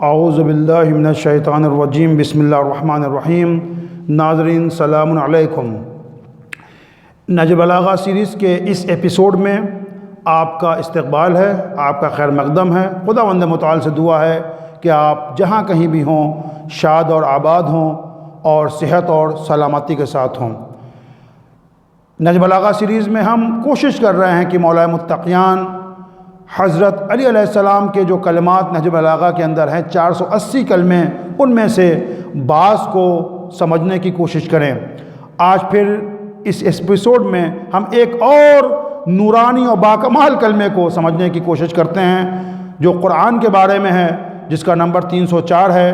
اعوذ باللہ من الشیطان الرجیم بسم اللہ الرحمن الرحیم۔ ناظرین سلام علیکم۔ نہج بلاغہ سیریز کے اس ایپیسوڈ میں آپ کا استقبال ہے، آپ کا خیر مقدم ہے۔ خداوند متعال سے دعا ہے کہ آپ جہاں کہیں بھی ہوں شاد اور آباد ہوں اور صحت اور سلامتی کے ساتھ ہوں۔ نہج بلاغہ سیریز میں ہم کوشش کر رہے ہیں کہ مولا متقیان حضرت علی علیہ السلام کے جو کلمات نہج بلاغہ کے اندر ہیں 480 کلمے، ان میں سے بعض کو سمجھنے کی کوشش کریں۔ آج پھر اس ایپیسوڈ میں ہم ایک اور نورانی اور باکمال کلمے کو سمجھنے کی کوشش کرتے ہیں جو قرآن کے بارے میں ہے، جس کا نمبر 304 ہے۔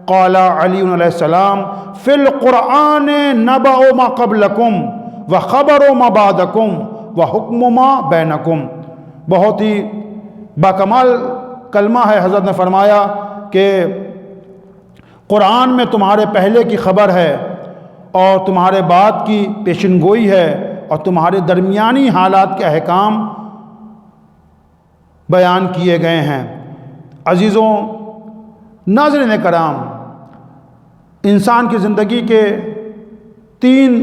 قال علی علیہ السلام فی القرآن نبأ ما قبلکم وخبر ما بعدکم وحکم ما بینکم۔ بہت ہی باکمال کلمہ ہے۔ حضرت نے فرمایا کہ قرآن میں تمہارے پہلے کی خبر ہے اور تمہارے بعد کی پیشن گوئی ہے اور تمہارے درمیانی حالات کے احکام بیان کیے گئے ہیں۔ عزیزوں، ناظرین کرام، انسان کی زندگی کے 3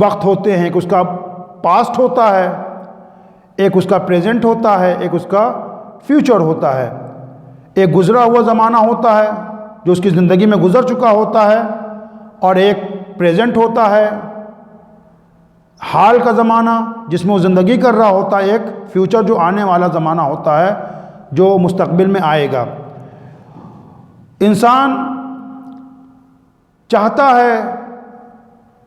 وقت ہوتے ہیں۔ ایک اس کا پاسٹ ہوتا ہے، ایک اس کا پریزنٹ ہوتا ہے، ایک اس کا فیوچر ہوتا ہے۔ ایک گزرا ہوا زمانہ ہوتا ہے جو اس کی زندگی میں گزر چکا ہوتا ہے، اور ایک پریزنٹ ہوتا ہے حال کا زمانہ جس میں وہ زندگی کر رہا ہوتا ہے، ایک فیوچر جو آنے والا زمانہ ہوتا ہے جو مستقبل میں آئے گا۔ انسان چاہتا ہے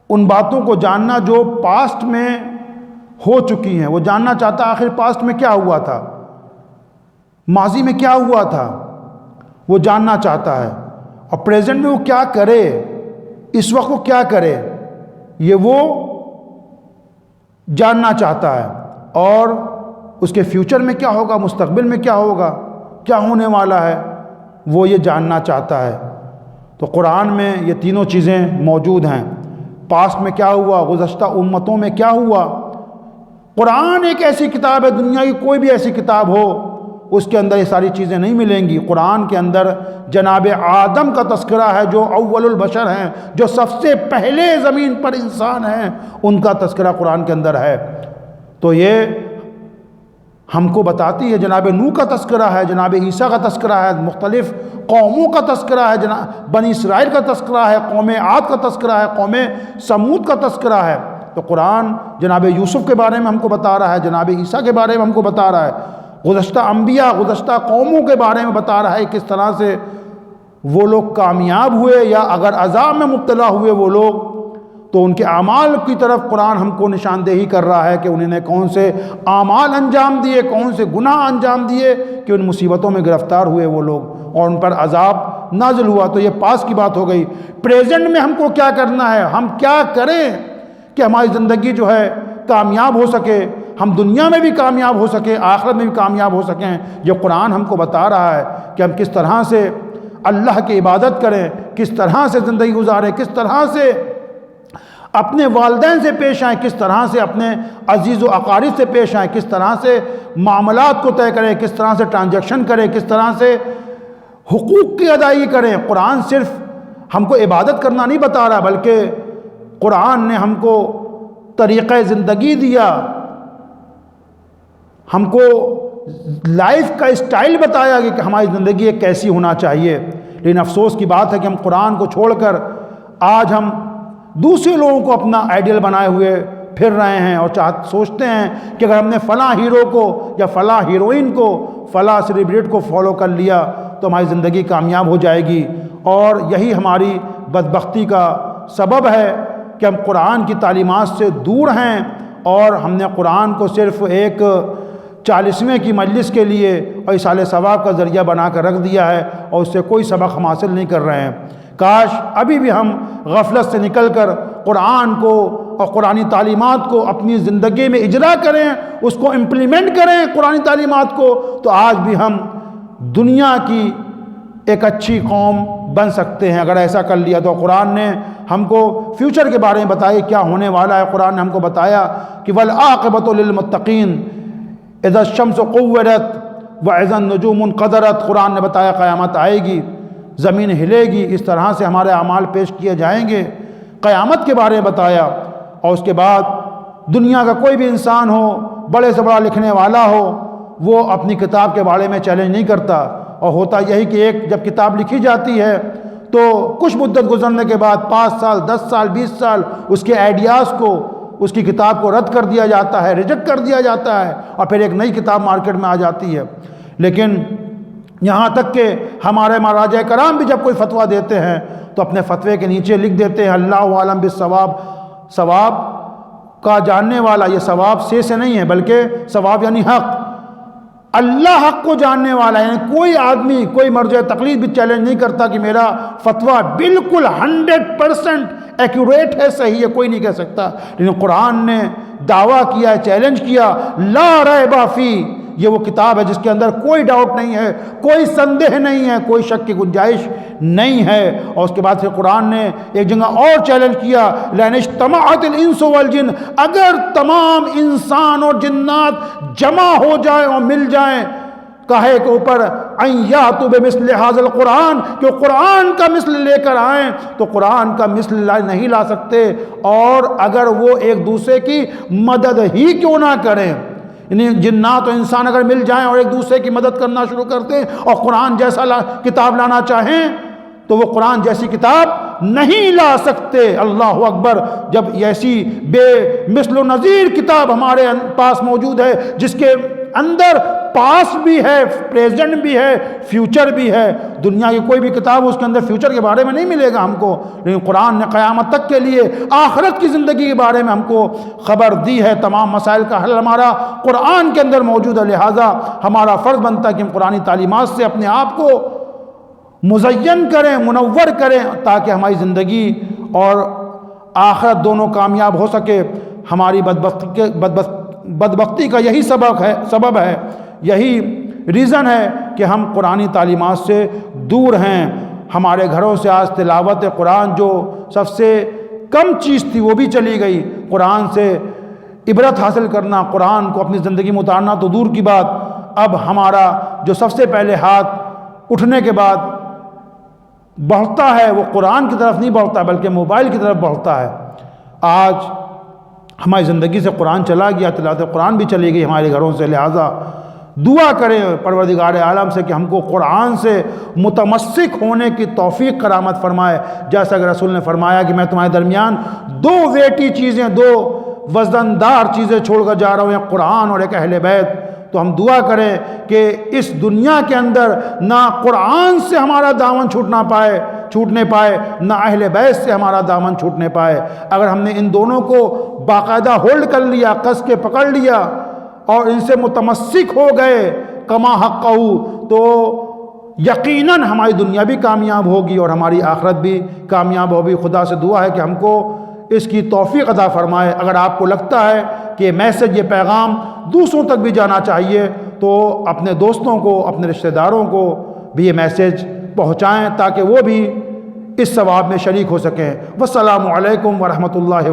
ان باتوں کو جاننا جو پاسٹ میں ہو چکی ہیں۔ وہ جاننا چاہتا ہے آخر پاسٹ میں کیا ہوا تھا، ماضی میں کیا ہوا تھا، وہ جاننا چاہتا ہے۔ اور پریزنٹ میں وہ کیا کرے، اس وقت وہ کیا کرے، یہ وہ جاننا چاہتا ہے۔ اور اس کے فیوچر میں کیا ہوگا، مستقبل میں کیا ہوگا، کیا ہونے والا ہے، وہ یہ جاننا چاہتا ہے۔ تو قرآن میں یہ تینوں چیزیں موجود ہیں۔ پاسٹ میں کیا ہوا، گزشتہ امتوں میں کیا ہوا۔ قرآن ایک ایسی کتاب ہے، دنیا کی کوئی بھی ایسی کتاب ہو اس کے اندر یہ ساری چیزیں نہیں ملیں گی۔ قرآن کے اندر جناب آدم کا تذکرہ ہے جو اول البشر ہیں، جو سب سے پہلے زمین پر انسان ہیں، ان کا تذکرہ قرآن کے اندر ہے۔ تو یہ ہم کو بتاتی ہے جناب نوح کا تذکرہ ہے، جناب عیسیٰ کا تذکرہ ہے، مختلف قوموں کا تذکرہ ہے، بنی اسرائیل کا تذکرہ ہے، قوم عاد کا تذکرہ ہے، قوم سمود کا تذکرہ ہے۔ تو قرآن جناب یوسف کے بارے میں ہم کو بتا رہا ہے، جناب عیسیٰ کے بارے میں ہم کو بتا رہا ہے، گزشتہ انبیاء، گزشتہ قوموں کے بارے میں بتا رہا ہے کس طرح سے وہ لوگ کامیاب ہوئے یا اگر عذاب میں مبتلا ہوئے وہ لوگ، تو ان کے اعمال کی طرف قرآن ہم کو نشاندہی کر رہا ہے کہ انہوں نے کون سے اعمال انجام دیے، کون سے گناہ انجام دیے کہ ان مصیبتوں میں گرفتار ہوئے وہ لوگ اور ان پر عذاب نازل ہوا۔ تو یہ پاس کی بات ہو گئی۔ پریزنٹ میں ہم کو کیا کرنا ہے، ہم کیا کریں کہ ہماری زندگی جو ہے کامیاب ہو سکے، ہم دنیا میں بھی کامیاب ہو سکیں، آخرت میں بھی کامیاب ہو سکیں۔ یہ قرآن ہم کو بتا رہا ہے کہ ہم کس طرح سے اللہ کی عبادت کریں، کس طرح سے زندگی گزاریں، کس طرح سے اپنے والدین سے پیش آئیں، کس طرح سے اپنے عزیز و اقارب سے پیش آئیں، کس طرح سے معاملات کو طے کریں، کس طرح سے ٹرانزیکشن کریں، کس طرح سے حقوق کی ادائیگی کریں۔ قرآن صرف ہم کو عبادت کرنا نہیں بتا رہا، بلکہ قرآن نے ہم کو طریقہ زندگی دیا، ہم کو لائف کا اسٹائل بتایا کہ ہماری زندگی ایک کیسی ہونا چاہیے۔ لیکن افسوس کی بات ہے کہ ہم قرآن کو چھوڑ کر آج ہم دوسرے لوگوں کو اپنا آئیڈیل بنائے ہوئے پھر رہے ہیں اور سوچتے ہیں کہ اگر ہم نے فلاں ہیرو کو یا فلاں ہیروئن کو، فلاں سیلیبریٹ کو فالو کر لیا تو ہماری زندگی کامیاب ہو جائے گی۔ اور یہی ہماری بدبختی کا سبب ہے کہ ہم قرآن کی تعلیمات سے دور ہیں اور ہم نے قرآن کو صرف ایک 40ویں کی مجلس کے لیے اور ایصال ثواب کا ذریعہ بنا کر رکھ دیا ہے اور اس سے کوئی سبق ہم حاصل نہیں کر رہے ہیں۔ کاش ابھی بھی ہم غفلت سے نکل کر قرآن کو اور قرآنی تعلیمات کو اپنی زندگی میں اجرا کریں، اس کو امپلیمنٹ کریں قرآنی تعلیمات کو، تو آج بھی ہم دنیا کی ایک اچھی قوم بن سکتے ہیں اگر ایسا کر لیا تو۔ قرآن نے ہم کو فیوچر کے بارے میں بتایا کیا ہونے والا ہے۔ قرآن نے ہم کو بتایا کہ وَالْعَاقِبَةُ لِلْمُتَّقِينَ اِذَا الشَّمْسُ قُوِّرَتْ وَإِذَا النُّجُومُ انقَدَرَتْ، قرآن نے بتایا قیامت آئے گی، زمین ہلے گی، اس طرح سے ہمارے اعمال پیش کیے جائیں گے، قیامت کے بارے میں بتایا۔ اور اس کے بعد دنیا کا کوئی بھی انسان ہو، بڑے سے بڑا لکھنے والا ہو، وہ اپنی کتاب کے بارے میں چیلنج نہیں کرتا، اور ہوتا یہی کہ ایک جب کتاب لکھی جاتی ہے تو کچھ مدت گزرنے کے بعد 5 سال 10 سال 20 سال اس کے آئیڈیاز کو، اس کی کتاب کو رد کر دیا جاتا ہے، ریجیکٹ کر دیا جاتا ہے، اور پھر ایک نئی کتاب مارکیٹ میں آ جاتی ہے۔ لیکن یہاں تک کہ ہمارے مراجع کرام بھی جب کوئی فتویٰ دیتے ہیں تو اپنے فتوے کے نیچے لکھ دیتے ہیں اللہ عالم بالصواب، ثواب کا جاننے والا، یہ ثواب سے نہیں ہے بلکہ ثواب یعنی حق، اللہ حق کو جاننے والا، یعنی کوئی آدمی، کوئی مرجع تقلید بھی چیلنج نہیں کرتا کہ میرا فتویٰ بالکل 100% ایکوریٹ ہے، صحیح ہے، کوئی نہیں کہہ سکتا۔ لیکن قرآن نے دعویٰ کیا ہے، چیلنج کیا، لا ریب فی، یہ وہ کتاب ہے جس کے اندر کوئی ڈاؤٹ نہیں ہے، کوئی سندہ نہیں ہے، کوئی شک کی گنجائش نہیں ہے۔ اور اس کے بعد پھر قرآن نے ایک جگہ اور چیلنج کیا، لئن اجتمعت الانس والجن، اگر تمام انسان اور جنات جمع ہو جائیں اور مل جائیں کہے کے اوپر ان یاتوا بمثل ھذا القرآن، کہ قرآن کا مثل لے کر آئیں، تو قرآن کا مثل نہیں لا سکتے، اور اگر وہ ایک دوسرے کی مدد ہی کیوں نہ کریں، یعنی جنات و انسان اگر مل جائیں اور ایک دوسرے کی مدد کرنا شروع کرتے ہیں اور قرآن جیسا کتاب لانا چاہیں تو وہ قرآن جیسی کتاب نہیں لا سکتے۔ اللہ اکبر! جب ایسی بے مثل و نظیر کتاب ہمارے پاس موجود ہے جس کے اندر پاس بھی ہے، پریزنٹ بھی ہے، فیوچر بھی ہے، دنیا کی کوئی بھی کتاب اس کے اندر فیوچر کے بارے میں نہیں ملے گا ہم کو، لیکن قرآن نے قیامت تک کے لیے آخرت کی زندگی کے بارے میں ہم کو خبر دی ہے، تمام مسائل کا حل ہمارا قرآن کے اندر موجود ہے۔ لہٰذا ہمارا فرض بنتا ہے کہ ہم قرآنی تعلیمات سے اپنے آپ کو مزین کریں، منور کریں، تاکہ ہماری زندگی اور آخرت دونوں کامیاب ہو سکے۔ ہماری بدبختی کا یہی سبب ہے، یہی ریزن ہے کہ ہم قرآنی تعلیمات سے دور ہیں۔ ہمارے گھروں سے آج تلاوت قرآن جو سب سے کم چیز تھی وہ بھی چلی گئی۔ قرآن سے عبرت حاصل کرنا، قرآن کو اپنی زندگی میں اتارنا تو دور کی بات، اب ہمارا جو سب سے پہلے ہاتھ اٹھنے کے بعد بڑھتا ہے وہ قرآن کی طرف نہیں بڑھتا بلکہ موبائل کی طرف بڑھتا ہے۔ آج ہماری زندگی سے قرآن چلا گیا، تلاوت قرآن بھی چلی گئی ہمارے گھروں سے۔ لہٰذا دعا کریں پروردگار عالم سے کہ ہم کو قرآن سے متمسک ہونے کی توفیق کرامت فرمائے، جیسا کہ رسول نے فرمایا کہ میں تمہارے درمیان 2 ویٹی چیزیں، 2 وزندار چیزیں چھوڑ کر جا رہا ہوں، ایک قرآن اور ایک اہل بیت۔ تو ہم دعا کریں کہ اس دنیا کے اندر نہ قرآن سے ہمارا دامن چھوٹنے پائے، نہ اہل بیت سے ہمارا دامن چھوٹنے پائے۔ اگر ہم نے ان دونوں کو باقاعدہ ہولڈ کر لیا، کس کے پکڑ لیا اور ان سے متمسک ہو گئے کما حقہ، تو یقیناً ہماری دنیا بھی کامیاب ہوگی اور ہماری آخرت بھی کامیاب ہوگی۔ خدا سے دعا ہے کہ ہم کو اس کی توفیق عطا فرمائے۔ اگر آپ کو لگتا ہے کہ یہ میسج، یہ پیغام دوسروں تک بھی جانا چاہیے تو اپنے دوستوں کو، اپنے رشتہ داروں کو بھی یہ میسج پہنچائیں تاکہ وہ بھی اس ثواب میں شریک ہو سکیں۔ والسلام علیکم ورحمۃ اللہ۔